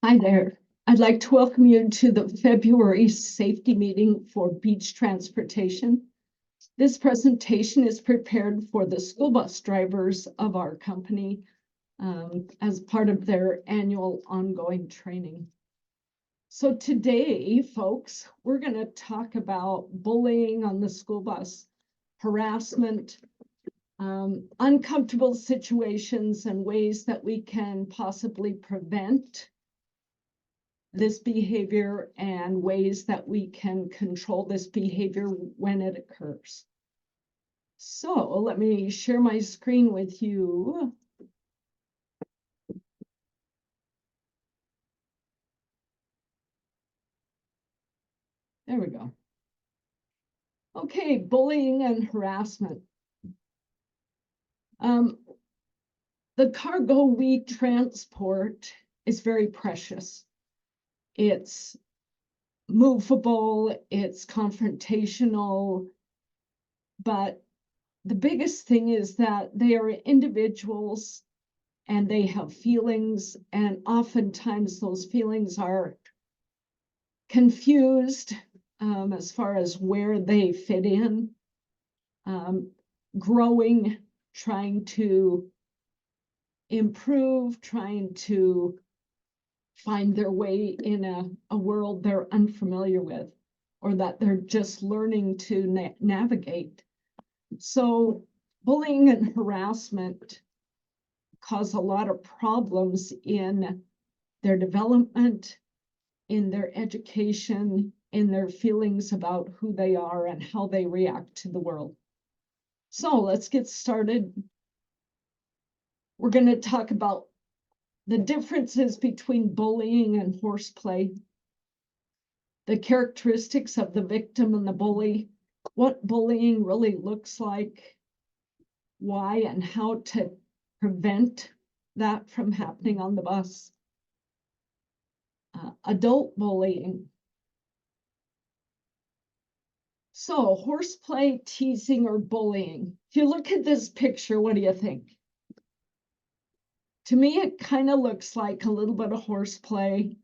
Hi there. I'd like to welcome you to the February safety meeting for beach transportation. This presentation is prepared for the school bus drivers of our company as part of their annual ongoing training. So today, folks, we're going to talk about bullying on the school bus, harassment, uncomfortable situations, and ways that we can possibly prevent this behavior and ways that we can control this behavior when it occurs. So let me share my screen with you. There we go. Okay, bullying and harassment. The cargo we transport is very precious. It's movable, it's confrontational, but the biggest thing is that they are individuals and they have feelings, and oftentimes those feelings are confused as far as where they fit in, growing, trying to improve, trying to find their way in a world they're unfamiliar with, or that they're just learning to navigate. So bullying and harassment cause a lot of problems in their development, in their education, in their feelings about who they are and how they react to the world. So let's get started. We're going to talk about the differences between bullying and horseplay, the characteristics of the victim and the bully, what bullying really looks like, why and how to prevent that from happening on the bus. Adult bullying. So horseplay, teasing, or bullying. If you look at this picture, what do you think? To me, it kind of looks like a little bit of horseplay.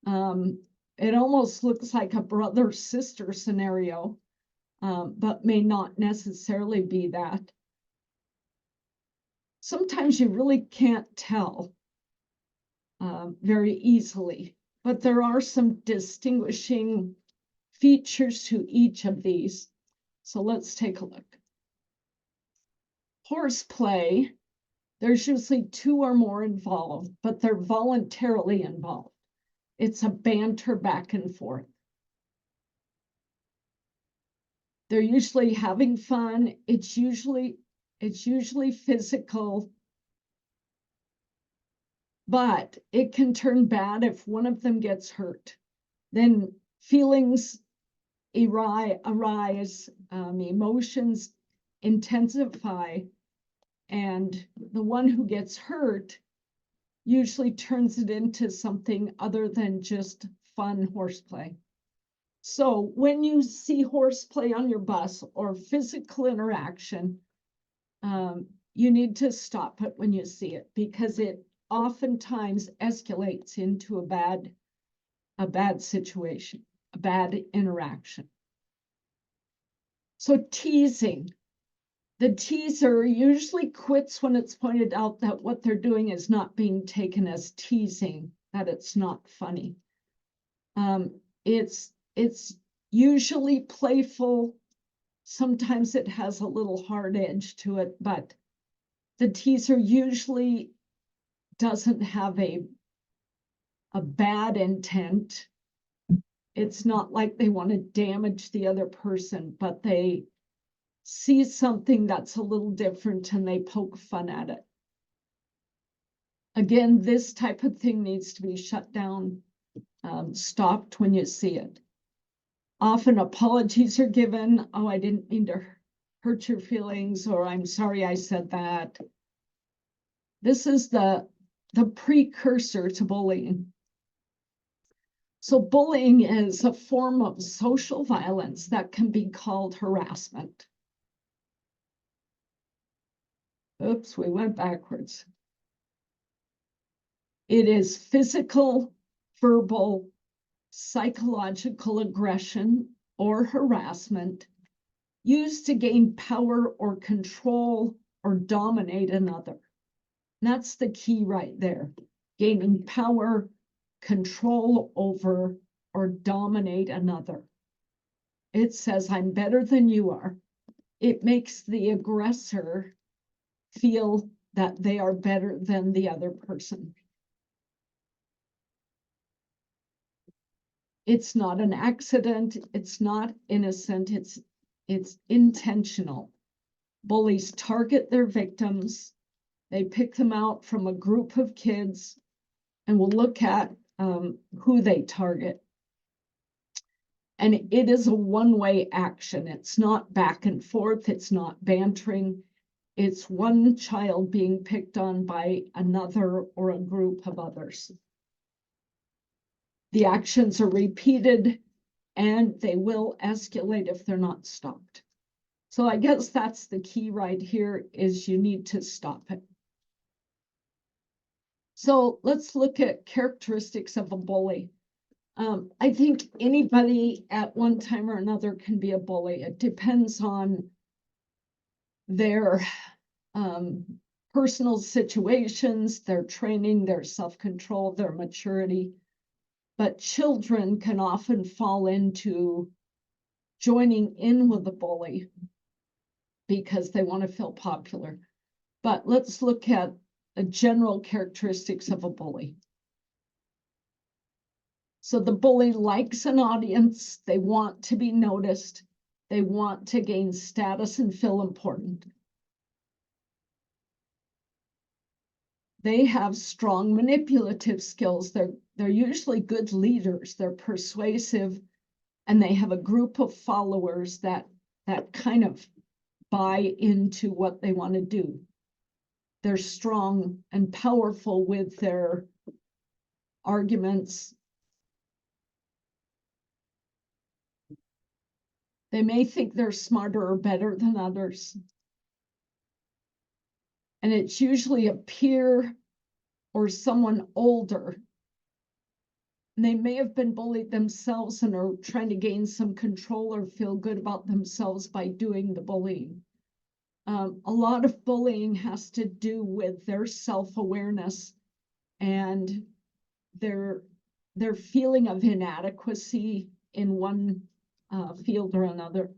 It almost looks like a brother-sister scenario, but may not necessarily be that. Sometimes you really can't tell very easily, but there are some distinguishing features to each of these. So let's take a look. Horseplay, there's usually two or more involved, but they're voluntarily involved. It's a banter back and forth. They're usually having fun. It's usually physical, but it can turn bad if one of them gets hurt. Then feelings arise, emotions intensify, and the one who gets hurt usually turns it into something other than just fun horseplay. So when you see horseplay on your bus or physical interaction, you need to stop it when you see it, because it oftentimes escalates into a bad situation, a bad interaction. So teasing. The teaser usually quits when it's pointed out that what they're doing is not being taken as teasing, that it's not funny. It's usually playful. Sometimes it has a little hard edge to it, but the teaser usually doesn't have a bad intent. It's not like they want to damage the other person, but they see something that's a little different and they poke fun at it. Again, this type of thing needs to be shut down, stopped when you see it. Often apologies are given. Oh, I didn't mean to hurt your feelings, or I'm sorry I said that. This is the precursor to bullying. So bullying is a form of social violence that can be called harassment. Oops, we went backwards. It is physical, verbal, psychological aggression or harassment used to gain power or control or dominate another. And that's the key right there. Gaining power, control over, or dominate another. It says, I'm better than you are. It makes the aggressor feel that they are better than the other person. It's not an accident. It's not innocent. It's intentional. Bullies target their victims. They pick them out from a group of kids, and we'll look at who they target. And it is a one-way action. It's not back and forth. It's not bantering. It's one child being picked on by another or a group of others. The actions are repeated and they will escalate if they're not stopped. So I guess that's the key right here, is you need to stop it. So let's look at characteristics of a bully. I think anybody at one time or another can be a bully. It depends on their personal situations, their training, their self-control, their maturity. But children can often fall into joining in with the bully because they want to feel popular. But let's look at the general characteristics of a bully. So the bully likes an audience. They want to be noticed. They want to gain status and feel important. They have strong manipulative skills. They're usually good leaders. They're persuasive, and they have a group of followers that kind of buy into what they want to do. They're strong and powerful with their arguments. They may think they're smarter or better than others. And it's usually a peer or someone older. And they may have been bullied themselves and are trying to gain some control or feel good about themselves by doing the bullying. A lot of bullying has to do with their self-awareness and their feeling of inadequacy in one field or another.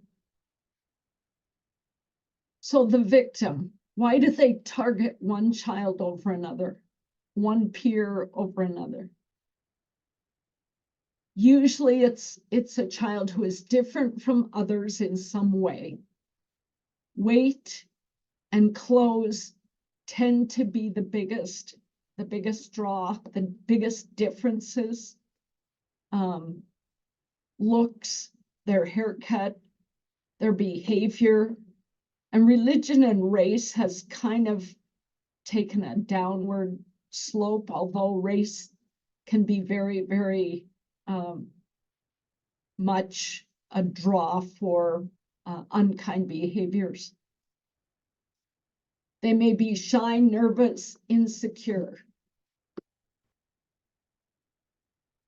So the victim, why do they target one child over another, one peer over another? Usually it's a child who is different from others in some way. Weight and clothes tend to be the biggest draw, the biggest differences. Looks, their haircut, their behavior, and religion and race has kind of taken a downward slope, although race can be very, very much a draw for unkind behaviors. They may be shy, nervous, insecure.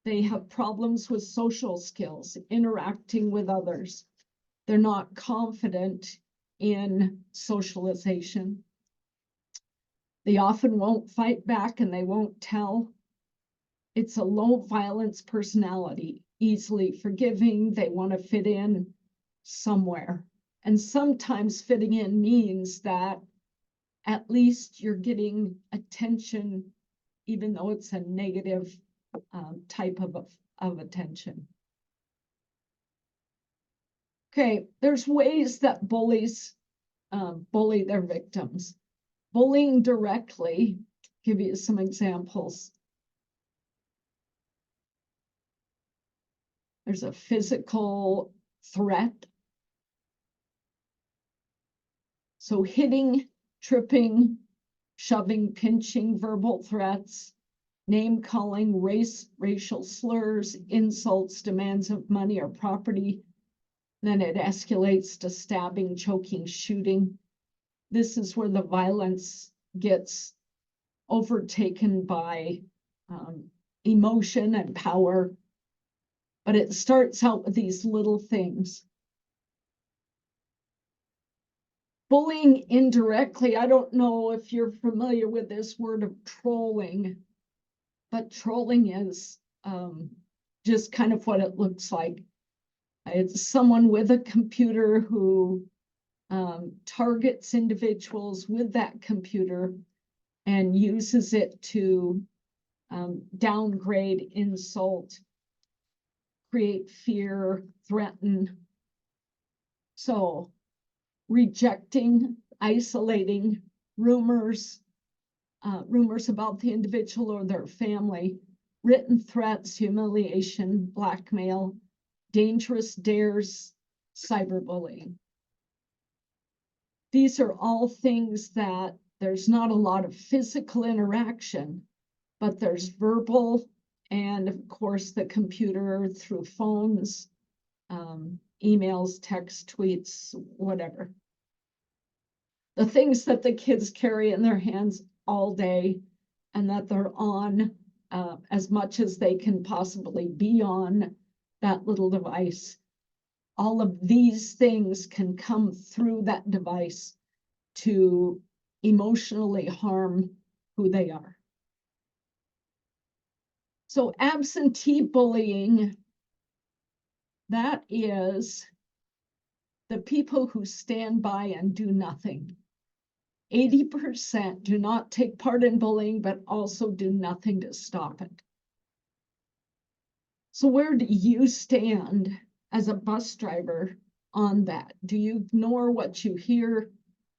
They have problems with social skills, interacting with others. They're not confident in socialization. They often won't fight back and they won't tell. It's a low violence personality, easily forgiving. They want to fit in somewhere. And sometimes fitting in means that at least you're getting attention, even though it's a negative type of attention. Okay, there's ways that bullies bully their victims. Bullying directly, give you some examples. There's a physical threat. So hitting, tripping, shoving, pinching, verbal threats, name calling, racial slurs, insults, demands of money or property. Then it escalates to stabbing, choking, shooting. This is where the violence gets overtaken by emotion and power. But it starts out with these little things. Bullying indirectly, I don't know if you're familiar with this word of trolling, but trolling is just kind of what it looks like. It's someone with a computer who targets individuals with that computer and uses it to downgrade, insult, create fear, threaten. So rejecting, isolating, rumors about the individual or their family, written threats, humiliation, blackmail, dangerous dares, cyberbullying. These are all things that there's not a lot of physical interaction, but there's verbal and, of course, the computer through phones, emails, text, tweets, whatever. The things that the kids carry in their hands all day and that they're on as much as they can possibly be on that little device. All of these things can come through that device to emotionally harm who they are. So absentee bullying, that is the people who stand by and do nothing. 80% do not take part in bullying, but also do nothing to stop it. So where do you stand as a bus driver on that? Do you ignore what you hear?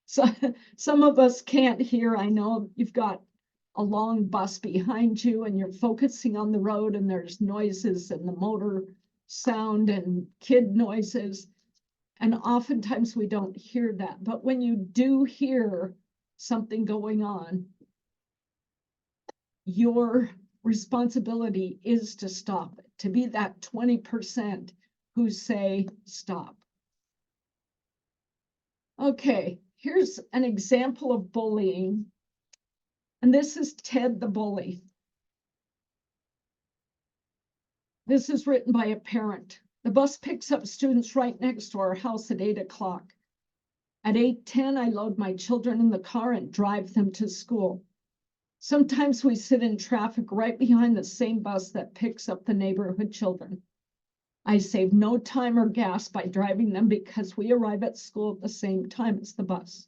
So, some of us can't hear. I know you've got a long bus behind you and you're focusing on the road and there's noises and the motor sound and kid noises. And oftentimes we don't hear that. But when you do hear something going on, your responsibility is to stop it, to be that 20% who say stop. Okay, here's an example of bullying. And this is Ted the bully. This is written by a parent. The bus picks up students right next to our house at 8 o'clock. At 8:10, I load my children in the car and drive them to school. Sometimes we sit in traffic right behind the same bus that picks up the neighborhood children. I save no time or gas by driving them because we arrive at school at the same time as the bus.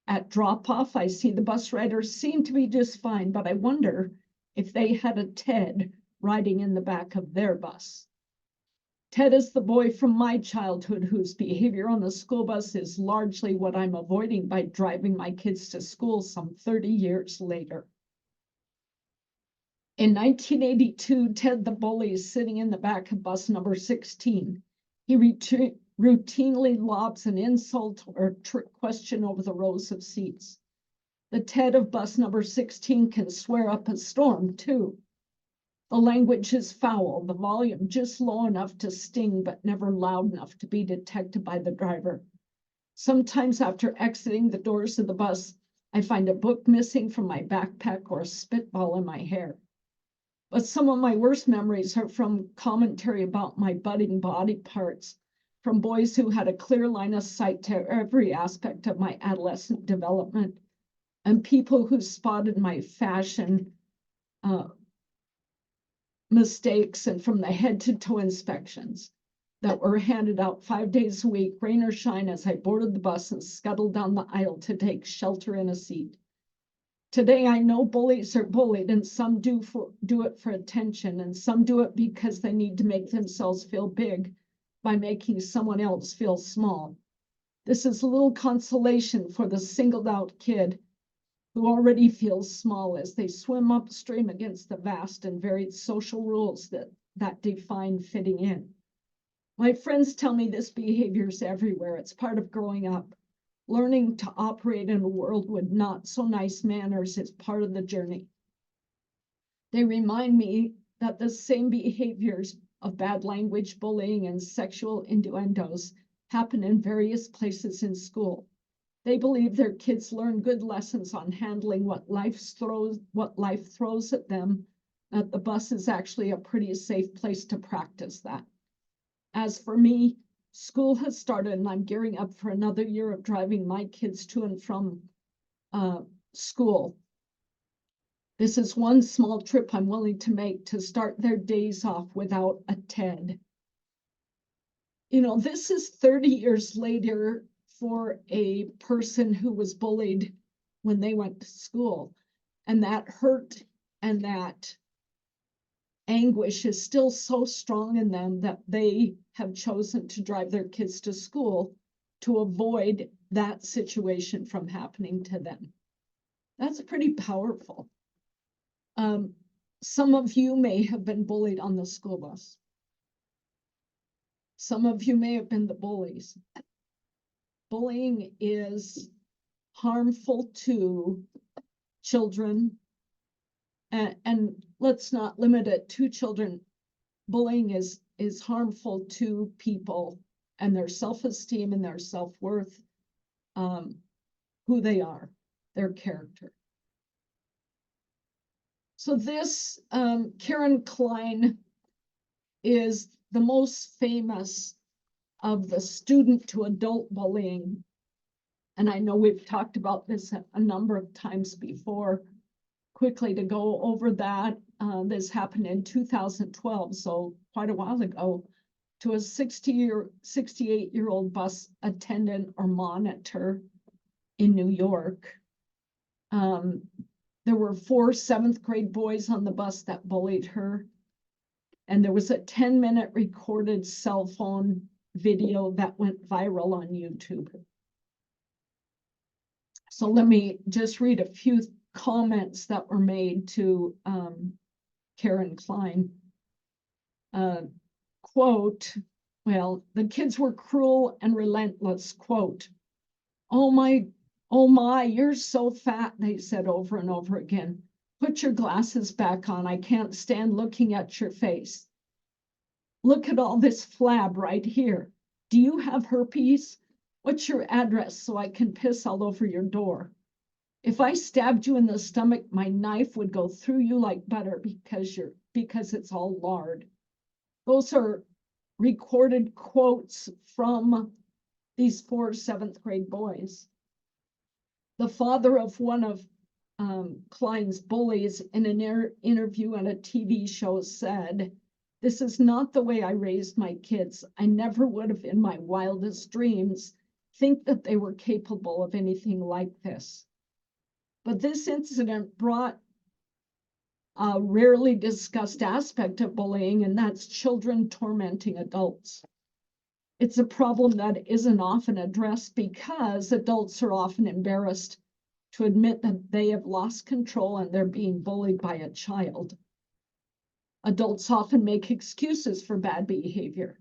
At drop-off, I see the bus riders seem to be just fine, but I wonder if they had a Ted riding in the back of their bus. Ted is the boy from my childhood whose behavior on the school bus is largely what I'm avoiding by driving my kids to school some 30 years later. In 1982, Ted the bully is sitting in the back of bus number 16. He routinely lobs an insult or trick question over the rows of seats. The Ted of bus number 16 can swear up a storm, too. The language is foul, the volume just low enough to sting, but never loud enough to be detected by the driver. Sometimes after exiting the doors of the bus, I find a book missing from my backpack or a spitball in my hair. But some of my worst memories are from commentary about my budding body parts, from boys who had a clear line of sight to every aspect of my adolescent development, and people who spotted my fashion mistakes and from the head to toe inspections that were handed out 5 days a week, rain or shine, as I boarded the bus and scuttled down the aisle to take shelter in a seat. Today, I know bullies are bullied, and some do it for attention, and some do it because they need to make themselves feel big by making someone else feel small. This is little consolation for the singled out kid who already feels small as they swim upstream against the vast and varied social rules that define fitting in. My friends tell me this behavior is everywhere. It's part of growing up. Learning to operate in a world with not so nice manners is part of the journey. They remind me that the same behaviors of bad language, bullying, and sexual innuendos happen in various places in school. They believe their kids learn good lessons on handling what life throws at them that the bus is actually a pretty safe place to practice that. As for me, school has started and I'm gearing up for another year of driving my kids to and from school. This is one small trip I'm willing to make to start their days off without a TED. You know, this is 30 years later for a person who was bullied when they went to school. And that hurt and that anguish is still so strong in them that they have chosen to drive their kids to school to avoid that situation from happening to them. That's pretty powerful. Some of you may have been bullied on the school bus. Some of you may have been the bullies. Bullying is harmful to children, and let's not limit it to children. Bullying is harmful to people and their self-esteem and their self-worth, who they are, their character. So this Karen Klein is the most famous of the student to adult bullying. And I know we've talked about this a number of times before. Quickly to go over that, this happened in 2012, so quite a while ago, to a 68-year-old bus attendant or monitor in New York. There were 4 7th grade boys on the bus that bullied her. And there was a 10-minute recorded cell phone video that went viral on YouTube. So let me just read a few comments that were made to Karen Klein. Quote, well, the kids were cruel and relentless. Quote, oh my, you're so fat, they said over and over again. Put your glasses back on. I can't stand looking at your face. Look at all this flab right here. Do you have herpes? What's your address so I can piss all over your door? If I stabbed you in the stomach, my knife would go through you like butter because it's all lard. Those are recorded quotes from these 4 7th grade boys. The father of one of Klein's bullies in an interview on a TV show said, "This is not the way I raised my kids. I never would have in my wildest dreams think that they were capable of anything like this." But this incident brought a rarely discussed aspect of bullying, and that's children tormenting adults. It's a problem that isn't often addressed because adults are often embarrassed to admit that they have lost control and they're being bullied by a child. Adults often make excuses for bad behavior.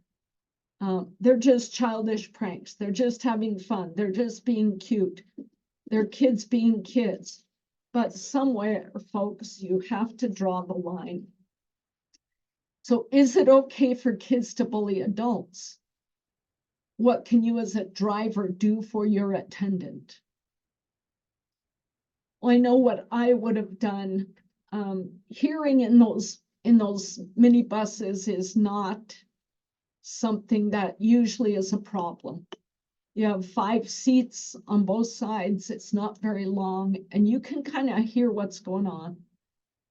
They're just childish pranks. They're just having fun. They're just being cute. They're kids being kids. But somewhere, folks, you have to draw the line. So is it okay for kids to bully adults? What can you as a driver do for your attendant? Well, I know what I would have done. Hearing in those minibuses is not something that usually is a problem. You have 5 seats on both sides. It's not very long, and you can kind of hear what's going on.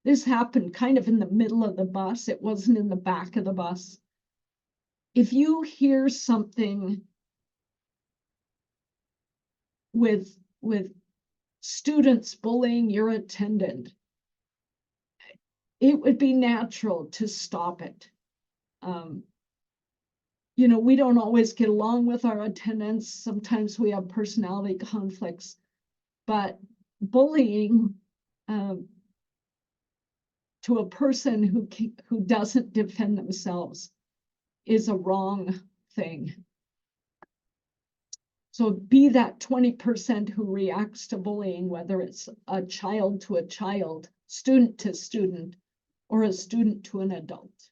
This happened kind of in the middle of the bus. It wasn't in the back of the bus. If you hear something with students bullying your attendant, it would be natural to stop it. You know, we don't always get along with our attendants. Sometimes we have personality conflicts, but bullying to a person who doesn't defend themselves is a wrong thing. So be that 20% who reacts to bullying, whether it's a child to a child, student to student, or a student to an adult.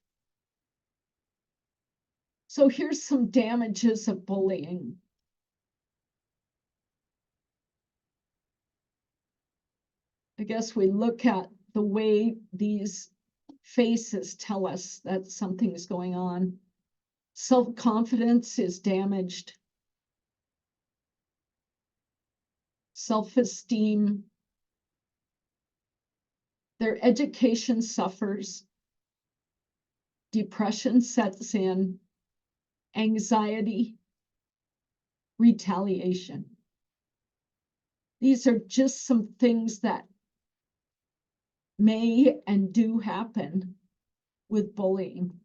So here's some damages of bullying. I guess we look at the way these faces tell us that something is going on. Self-confidence is damaged. Self-esteem. Their education suffers. Depression sets in. Anxiety. Retaliation. These are just some things that may and do happen with bullying.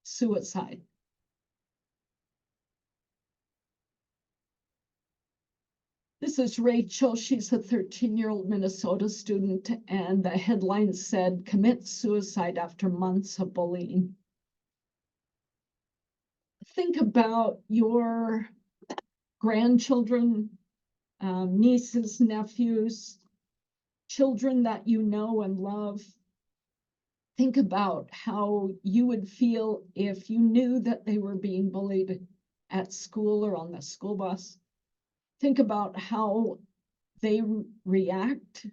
Suicide. This is Rachel. She's a 13-year-old Minnesota student, and the headline said, "Commits suicide after months of bullying." Think about your grandchildren, nieces, nephews, children that you know and love. Think about how you would feel if you knew that they were being bullied at school or on the school bus. Think about how they react.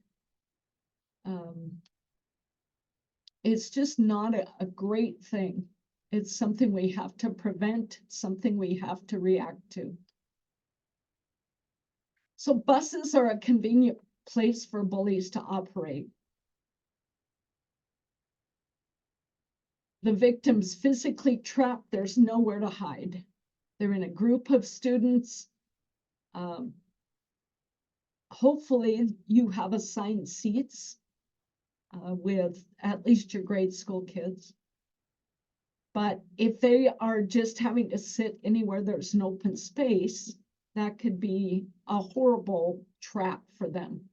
It's just not a great thing. It's something we have to prevent, something we have to react to. So buses are a convenient place for bullies to operate. The victim's physically trapped, there's nowhere to hide. They're in a group of students. Hopefully you have assigned seats with at least your grade school kids. But if they are just having to sit anywhere there's an open space, that could be a horrible trap for them.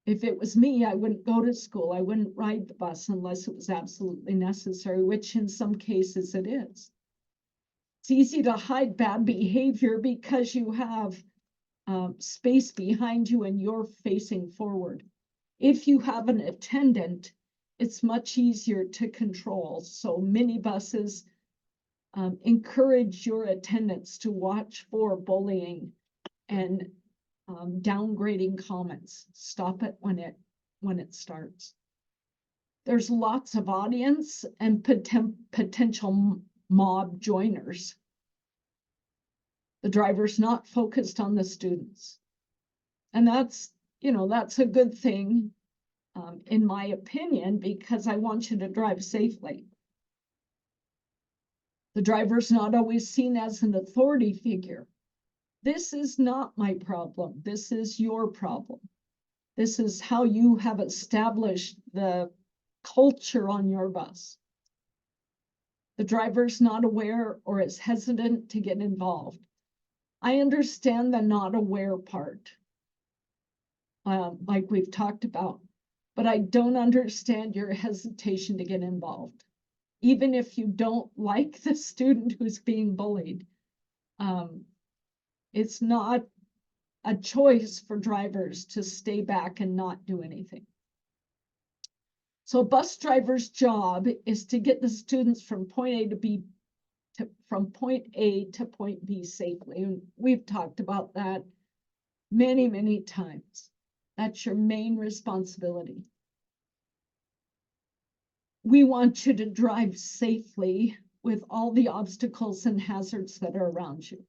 If it was me, I wouldn't go to school. I wouldn't ride the bus unless it was absolutely necessary, which in some cases it is. It's easy to hide bad behavior because you have space behind you and you're facing forward. If you have an attendant, it's much easier to control. So minibuses encourage your attendants to watch for bullying and downgrading comments. Stop it when it starts. There's lots of audience and potential mob joiners. The driver's not focused on the students. And that's a good thing, in my opinion, because I want you to drive safely. The driver's not always seen as an authority figure. This is not my problem. This is your problem. This is how you have established the culture on your bus. The driver's not aware or is hesitant to get involved. I understand the not aware part, like we've talked about, but I don't understand your hesitation to get involved. Even if you don't like the student who's being bullied, it's not a choice for drivers to stay back and not do anything. So a bus driver's job is to get the students from point A to B, from point A to point B safely. And we've talked about that many, many times. That's your main responsibility. We want you to drive safely with all the obstacles and hazards that are around you.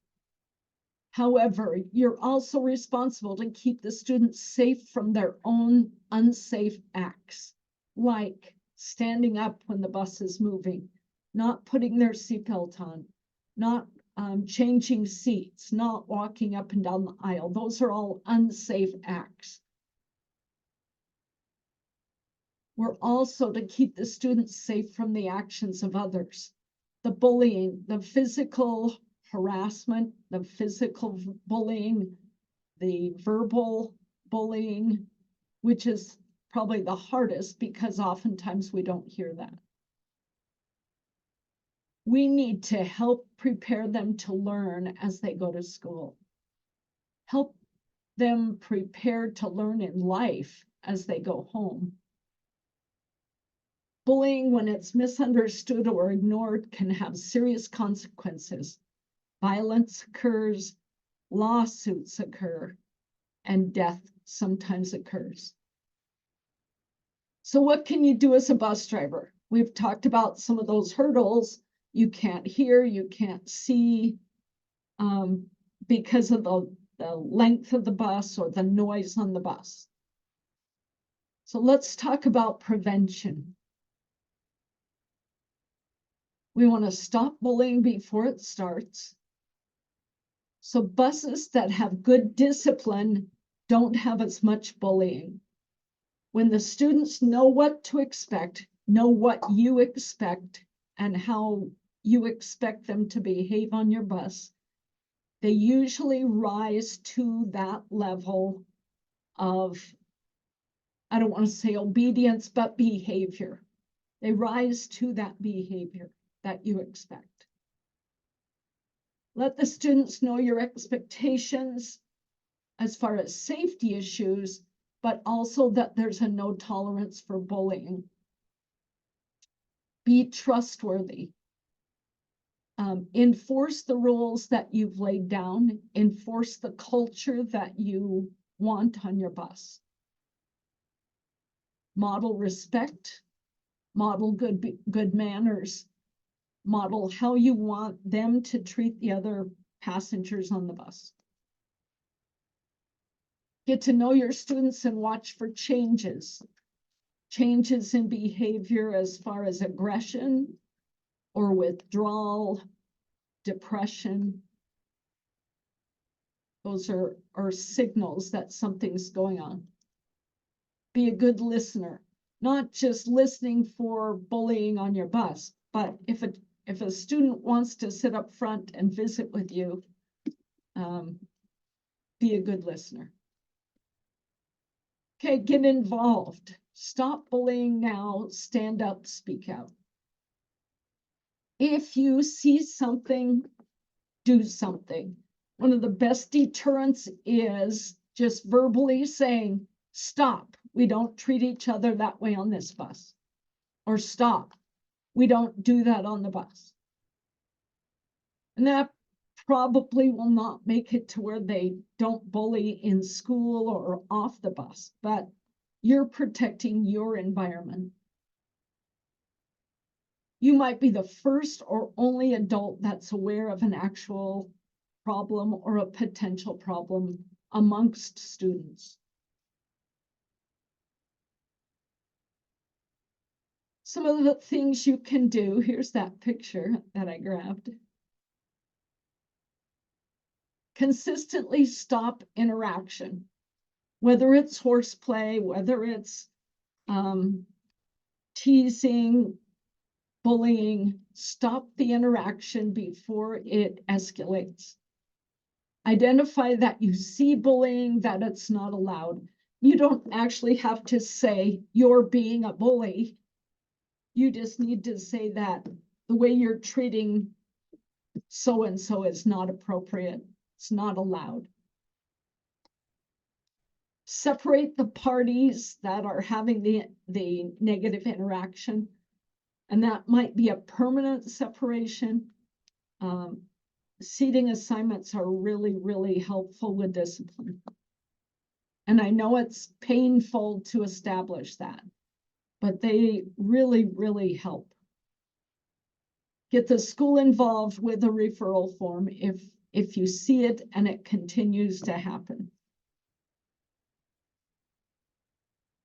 However, you're also responsible to keep the students safe from their own unsafe acts, like standing up when the bus is moving, not putting their seatbelt on, not changing seats, not walking up and down the aisle. Those are all unsafe acts. We're also to keep the students safe from the actions of others, the bullying, the physical harassment, the physical bullying, the verbal bullying, which is probably the hardest because oftentimes we don't hear that. We need to help prepare them to learn as they go to school. Help them prepare to learn in life as they go home. Bullying, when it's misunderstood or ignored, can have serious consequences. Violence occurs, lawsuits occur, and death sometimes occurs. So what can you do as a bus driver? We've talked about some of those hurdles. You can't hear, you can't see because of the length of the bus or the noise on the bus. So let's talk about prevention. We want to stop bullying before it starts. So buses that have good discipline don't have as much bullying. When the students know what to expect, know what you expect, and how you expect them to behave on your bus, they usually rise to that level of, I don't want to say obedience, but behavior. They rise to that behavior that you expect. Let the students know your expectations as far as safety issues, but also that there's a no tolerance for bullying. Be trustworthy. Enforce the rules that you've laid down. Enforce the culture that you want on your bus. Model respect. Model good manners. Model how you want them to treat the other passengers on the bus. Get to know your students and watch for changes. Changes in behavior as far as aggression or withdrawal, depression. Those are signals that something's going on. Be a good listener, not just listening for bullying on your bus, but if a student wants to sit up front and visit with you, be a good listener. Okay, get involved. Stop bullying now, stand up, speak out. If you see something, do something. One of the best deterrents is just verbally saying, stop, we don't treat each other that way on this bus. Or stop, we don't do that on the bus. And that probably will not make it to where they don't bully in school or off the bus, but you're protecting your environment. You might be the first or only adult that's aware of an actual problem or a potential problem amongst students. Some of the things you can do, here's that picture that I grabbed. Consistently stop interaction, whether it's horseplay, whether it's teasing, bullying, stop the interaction before it escalates. Identify that you see bullying, that it's not allowed. You don't actually have to say you're being a bully. You just need to say that the way you're treating so-and-so is not appropriate. It's not allowed. Separate the parties that are having the negative interaction. And that might be a permanent separation. Seating assignments are really, really helpful with discipline. And I know it's painful to establish that, but they really, really help. Get the school involved with a referral form if you see it and it continues to happen.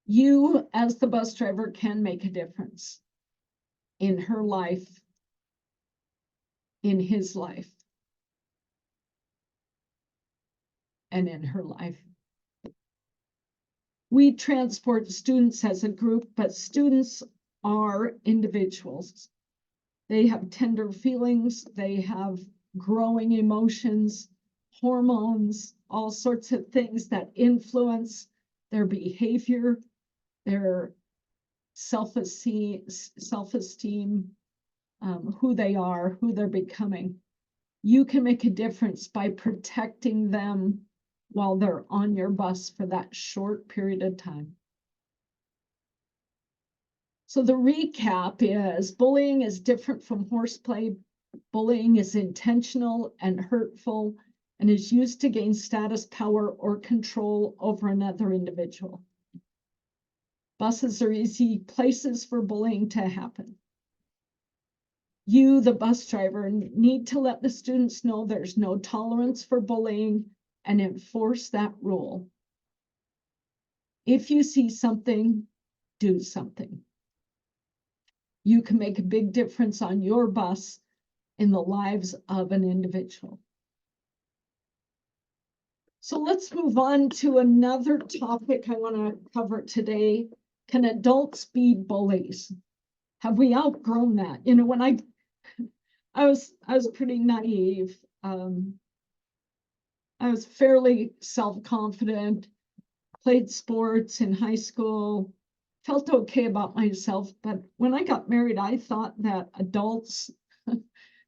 You, as the bus driver, can make a difference in her life, in his life, and in her life. We transport students as a group, but students are individuals. They have tender feelings, they have growing emotions, hormones, all sorts of things that influence their behavior, their self-esteem, who they are, who they're becoming. You can make a difference by protecting them while they're on your bus for that short period of time. So the recap is bullying is different from horseplay. Bullying is intentional and hurtful and is used to gain status, power, or control over another individual. Buses are easy places for bullying to happen. You, the bus driver, need to let the students know there's no tolerance for bullying and enforce that rule. If you see something, do something. You can make a big difference on your bus in the lives of an individual. So let's move on to another topic I want to cover today. Can adults be bullies? Have we outgrown that? You know, when I was pretty naive. I was fairly self-confident, played sports in high school, felt okay about myself. But when I got married, I thought that adults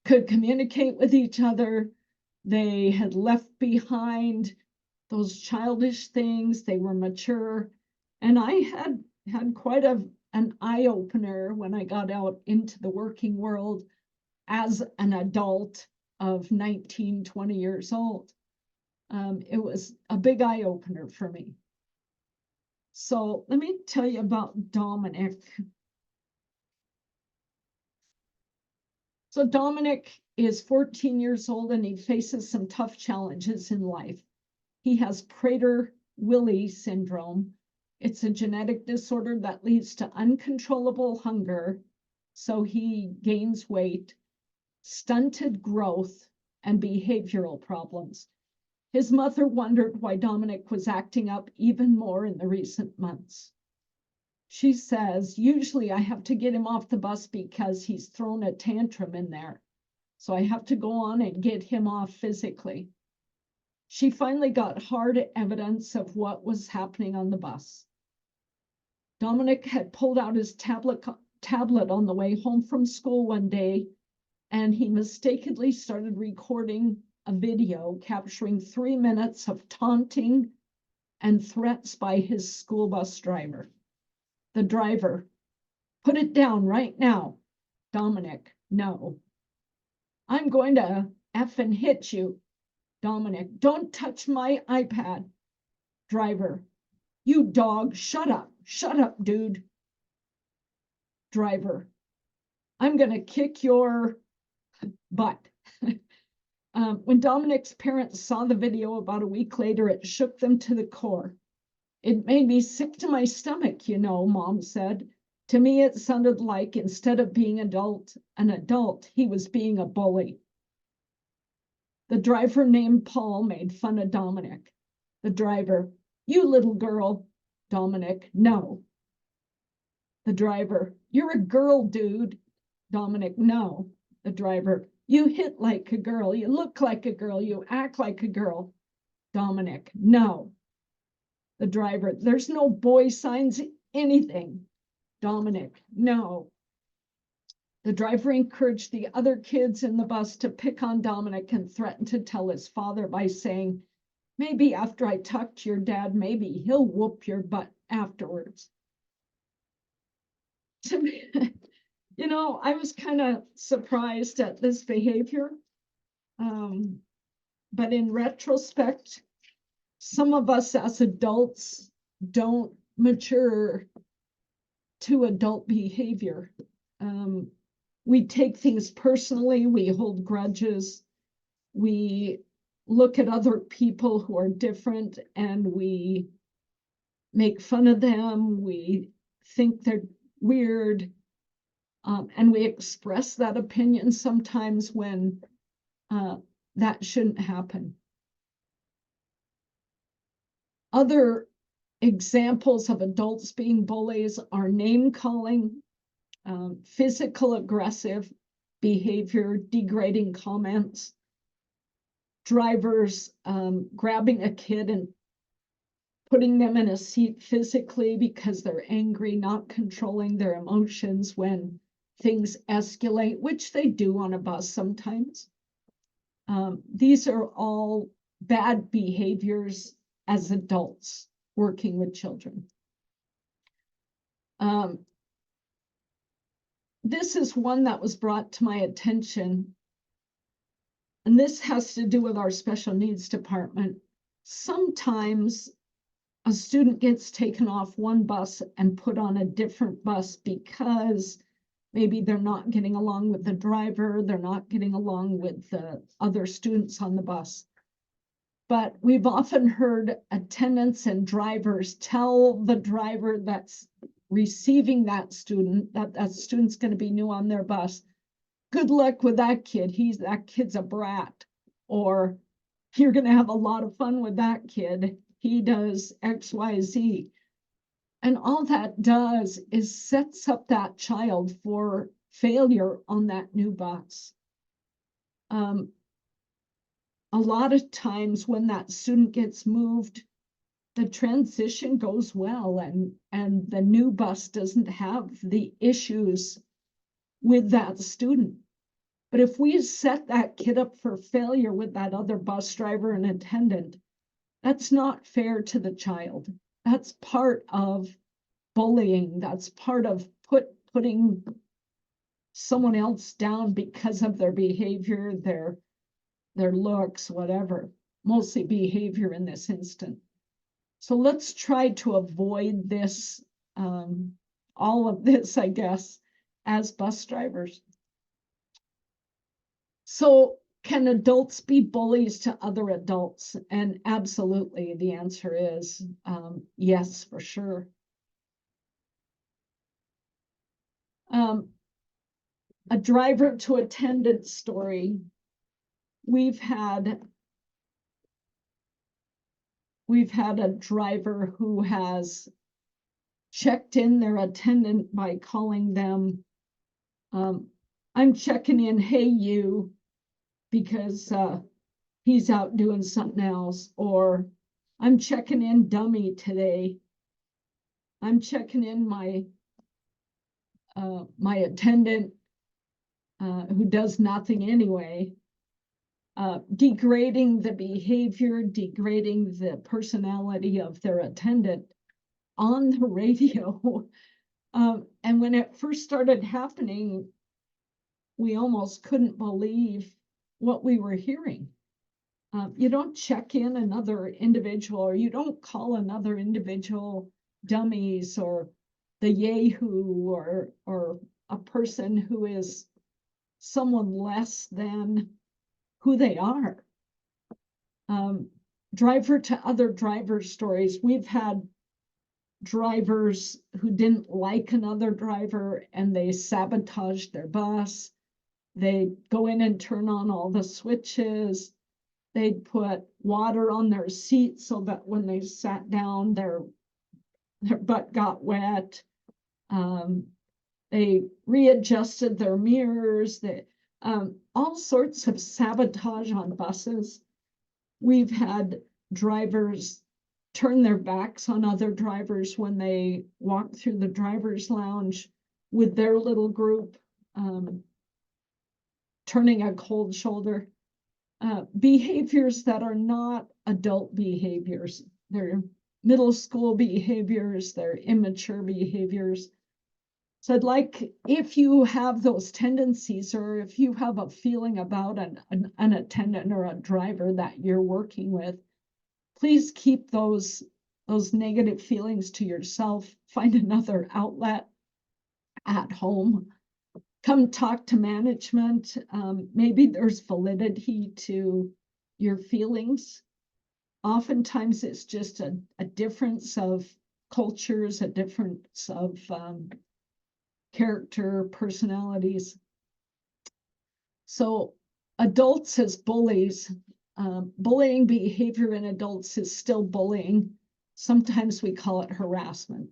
could communicate with each other. They had left behind those childish things. They were mature. And I had quite an eye-opener when I got out into the working world as an adult of 19, 20 years old. It was a big eye-opener for me. So let me tell you about Dominic. So Dominic is 14 years old and he faces some tough challenges in life. He has Prader-Willi syndrome. It's a genetic disorder that leads to uncontrollable hunger. So he gains weight, stunted growth, and behavioral problems. His mother wondered why Dominic was acting up even more in the recent months. She says, usually I have to get him off the bus because he's thrown a tantrum in there. So I have to go on and get him off physically. She finally got hard evidence of what was happening on the bus. Dominic had pulled out his tablet on the way home from school one day, and he mistakenly started recording a video capturing 3 minutes of taunting and threats by his school bus driver. The driver, put it down right now. Dominic, no. I'm going to effing hit you. Dominic, don't touch my iPad. Driver, you dog, shut up, dude. Driver, I'm going to kick your butt. When Dominic's parents saw the video about a week later, it shook them to the core. It made me sick to my stomach, you know, Mom said. To me, it sounded like instead of being an adult, he was being a bully. The driver named Paul made fun of Dominic. The driver, you little girl. Dominic, no. The driver, you're a girl, dude. Dominic, no. The driver, you hit like a girl, you look like a girl, you act like a girl. Dominic, no. The driver, there's no boy signs, anything. Dominic, no. The driver encouraged the other kids in the bus to pick on Dominic and threatened to tell his father by saying, maybe after I talk to your dad, maybe he'll whoop your butt afterwards. To me, you know, I was kind of surprised at this behavior. But in retrospect, some of us as adults don't mature to adult behavior. We take things personally, we hold grudges, we look at other people who are different and we make fun of them, we think they're weird, and we express that opinion sometimes when that shouldn't happen. Other examples of adults being bullies are name calling, physical aggressive behavior, degrading comments, drivers grabbing a kid and putting them in a seat physically because they're angry, not controlling their emotions when things escalate, which they do on a bus sometimes. These are all bad behaviors as adults working with children. This is one that was brought to my attention, and this has to do with our special needs department. Sometimes a student gets taken off one bus and put on a different bus because maybe they're not getting along with the driver, they're not getting along with the other students on the bus. But we've often heard attendants and drivers tell the driver that's receiving that student's going to be new on their bus, good luck with that kid. That kid's a brat. Or you're going to have a lot of fun with that kid. He does X, Y, Z. And all that does is sets up that child for failure on that new bus. A lot of times when that student gets moved, the transition goes well, and the new bus doesn't have the issues with that student. But if we set that kid up for failure with that other bus driver and attendant, that's not fair to the child. That's part of bullying. That's part of putting someone else down because of their behavior, their looks, whatever, mostly behavior in this instance. So let's try to avoid this, all of this, I guess, as bus drivers. So can adults be bullies to other adults? And absolutely, the answer is yes, for sure. A driver to attendant story. We've had a driver who has checked in their attendant by calling them, I'm checking in, hey you, because he's out doing something else, or I'm checking in dummy today. I'm checking in my attendant who does nothing anyway. Degrading the behavior, degrading the personality of their attendant on the radio. And when it first started happening, we almost couldn't believe what we were hearing. You don't check in another individual, or you don't call another individual dummies or the yahoo, or a person who is someone less than who they are. Driver to other driver stories. We've had drivers who didn't like another driver and they sabotaged their bus. They'd go in and turn on all the switches. They'd put water on their seat so that when they sat down, their butt got wet. They readjusted their mirrors. All sorts of sabotage on buses. We've had drivers turn their backs on other drivers when they walk through the driver's lounge with their little group, turning a cold shoulder. Behaviors that are not adult behaviors. They're middle school behaviors, they're immature behaviors. So I'd like, if you have those tendencies, or if you have a feeling about an attendant or a driver that you're working with, please keep those negative feelings to yourself. Find another outlet at home. Come talk to management. Maybe there's validity to your feelings. Oftentimes it's just a difference of cultures, a difference of character, personalities. So adults as bullies, bullying behavior in adults is still bullying. Sometimes we call it harassment.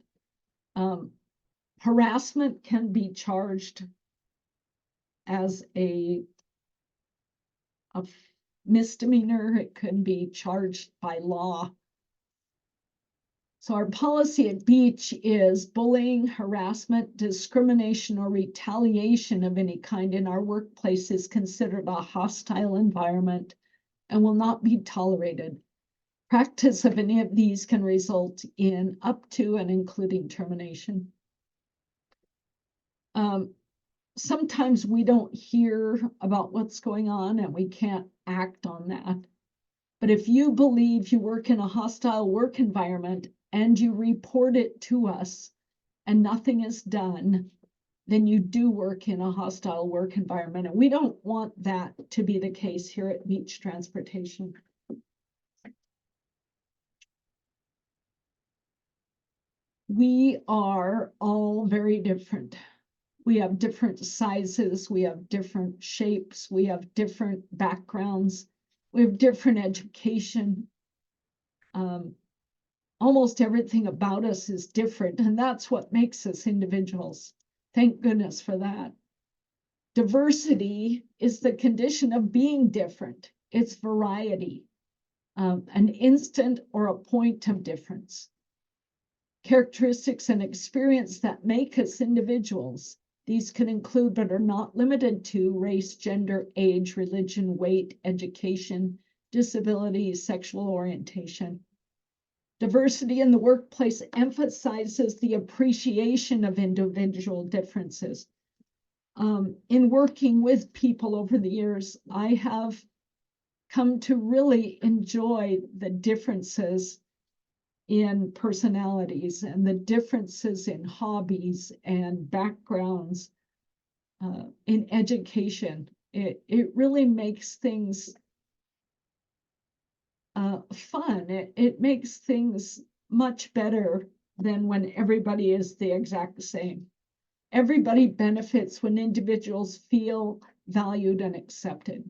Harassment can be charged as a misdemeanor. It can be charged by law. So our policy at Beach is bullying, harassment, discrimination, or retaliation of any kind in our workplace is considered a hostile environment and will not be tolerated. Practice of any of these can result in up to and including termination. Sometimes we don't hear about what's going on and we can't act on that. But if you believe you work in a hostile work environment and you report it to us and nothing is done, then you do work in a hostile work environment. And we don't want that to be the case here at Beach Transportation. We are all very different. We have different sizes, we have different shapes, we have different backgrounds, we have different education. Almost everything about us is different, and that's what makes us individuals. Thank goodness for that. Diversity is the condition of being different. It's variety, an instant or a point of difference. Characteristics and experience that make us individuals. These can include, but are not limited to, race, gender, age, religion, weight, education, disability, sexual orientation. Diversity in the workplace emphasizes the appreciation of individual differences. In working with people over the years, I have come to really enjoy the differences in personalities and the differences in hobbies and backgrounds, in education. It really makes things fun. It makes things much better than when everybody is the exact same. Everybody benefits when individuals feel valued and accepted.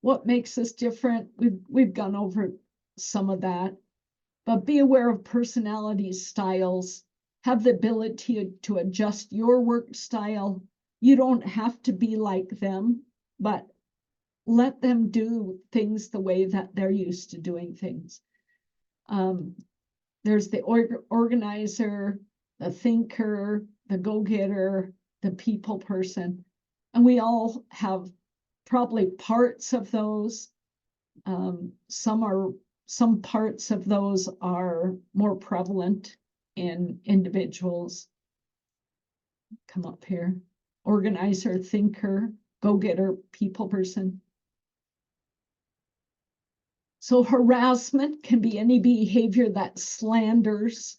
What makes us different? We've gone over some of that, but be aware of personality styles. Have the ability to adjust your work style. You don't have to be like them, but let them do things the way that they're used to doing things. There's the organizer, the thinker, the go-getter, the people person, and we all have probably parts of those. Some parts of those are more prevalent in individuals. Come up here. Organizer, thinker, go-getter, people person. So harassment can be any behavior that slanders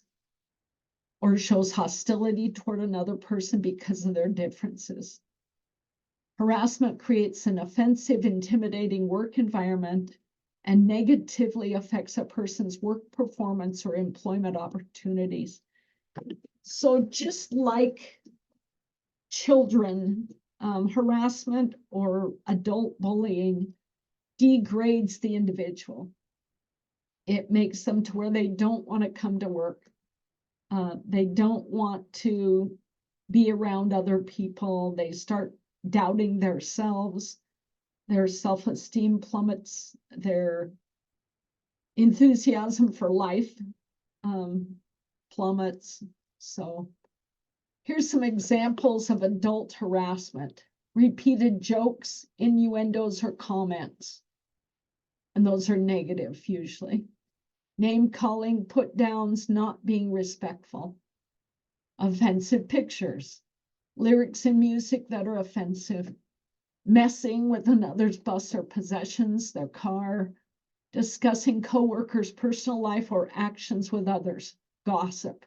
or shows hostility toward another person because of their differences. Harassment creates an offensive, intimidating work environment and negatively affects a person's work performance or employment opportunities. So just like children, harassment or adult bullying degrades the individual. It makes them to where they don't want to come to work. They don't want to be around other people. They start doubting themselves. Their self-esteem plummets. Their enthusiasm for life plummets. So here's some examples of adult harassment. Repeated jokes, innuendos, or comments. And those are negative usually. Name calling, put downs, not being respectful. Offensive pictures, lyrics and music that are offensive. Messing with another's bus or possessions, their car. Discussing coworkers' personal life or actions with others. Gossip.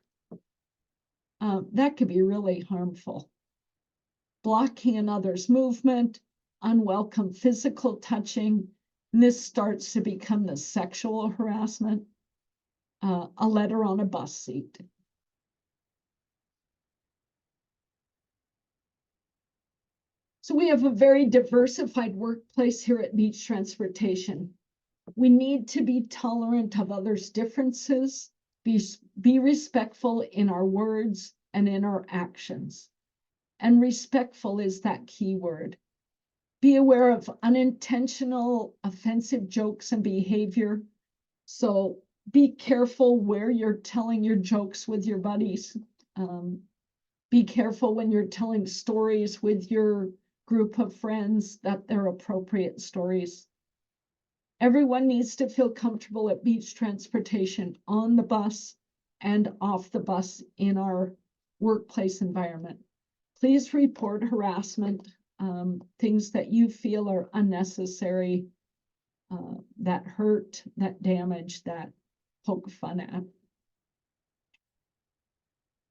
That could be really harmful. Blocking another's movement, unwelcome physical touching. And this starts to become the sexual harassment. A letter on a bus seat. So we have a very diversified workplace here at Beach Transportation. We need to be tolerant of others' differences, be respectful in our words and in our actions. And respectful is that key word. Be aware of unintentional offensive jokes and behavior. So be careful where you're telling your jokes with your buddies. Be careful when you're telling stories with your group of friends that they're appropriate stories. Everyone needs to feel comfortable at Beach Transportation on the bus and off the bus in our workplace environment. Please report harassment things that you feel are unnecessary, that hurt, that damage, that poke fun at.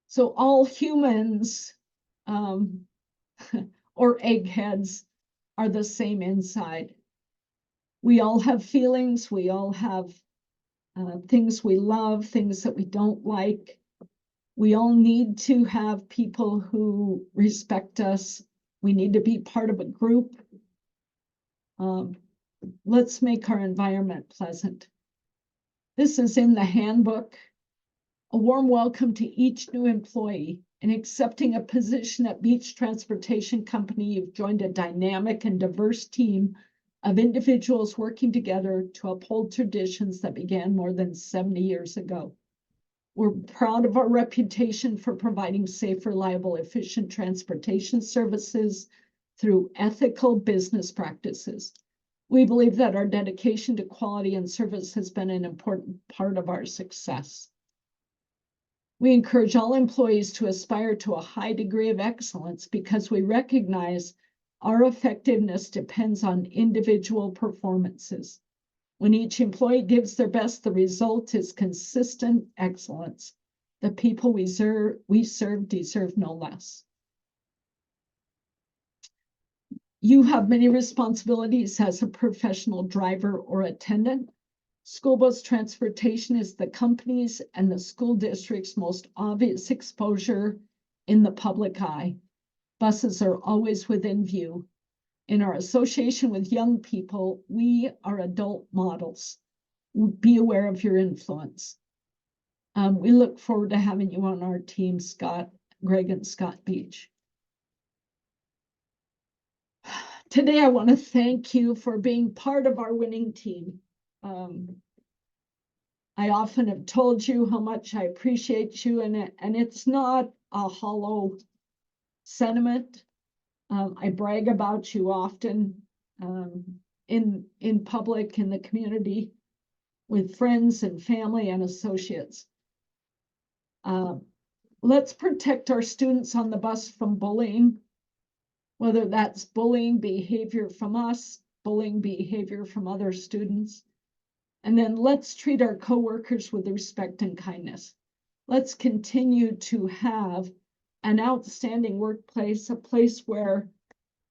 So all humans or eggheads are the same inside. We all have feelings. We all have things we love, things that we don't like. We all need to have people who respect us. We need to be part of a group. Let's make our environment pleasant. This is in the handbook. A warm welcome to each new employee. In accepting a position at Beach Transportation Company, you've joined a dynamic and diverse team of individuals working together to uphold traditions that began more than 70 years ago. We're proud of our reputation for providing safe, reliable, efficient transportation services through ethical business practices. We believe that our dedication to quality and service has been an important part of our success. We encourage all employees to aspire to a high degree of excellence because we recognize our effectiveness depends on individual performances. When each employee gives their best, the result is consistent excellence. The people we serve deserve no less. You have many responsibilities as a professional driver or attendant. School bus transportation is the company's and the school district's most obvious exposure in the public eye. Buses are always within view. In our association with young people, we are adult models. Be aware of your influence. We look forward to having you on our team, Greg and Scott Beach. Today, I want to thank you for being part of our winning team. I often have told you how much I appreciate you, and it's not a hollow sentiment. I brag about you often in public, in the community, with friends and family and associates. Let's protect our students on the bus from bullying, whether that's bullying behavior from us, bullying behavior from other students. And then let's treat our coworkers with respect and kindness. Let's continue to have an outstanding workplace, a place where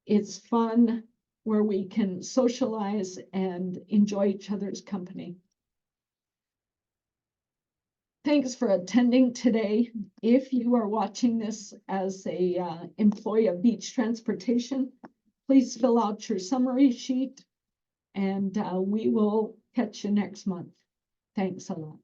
it's fun, where we can socialize and enjoy each other's company. Thanks for attending today. If you are watching this as a employee of Beach Transportation, please fill out your summary sheet and we will catch you next month. Thanks a lot.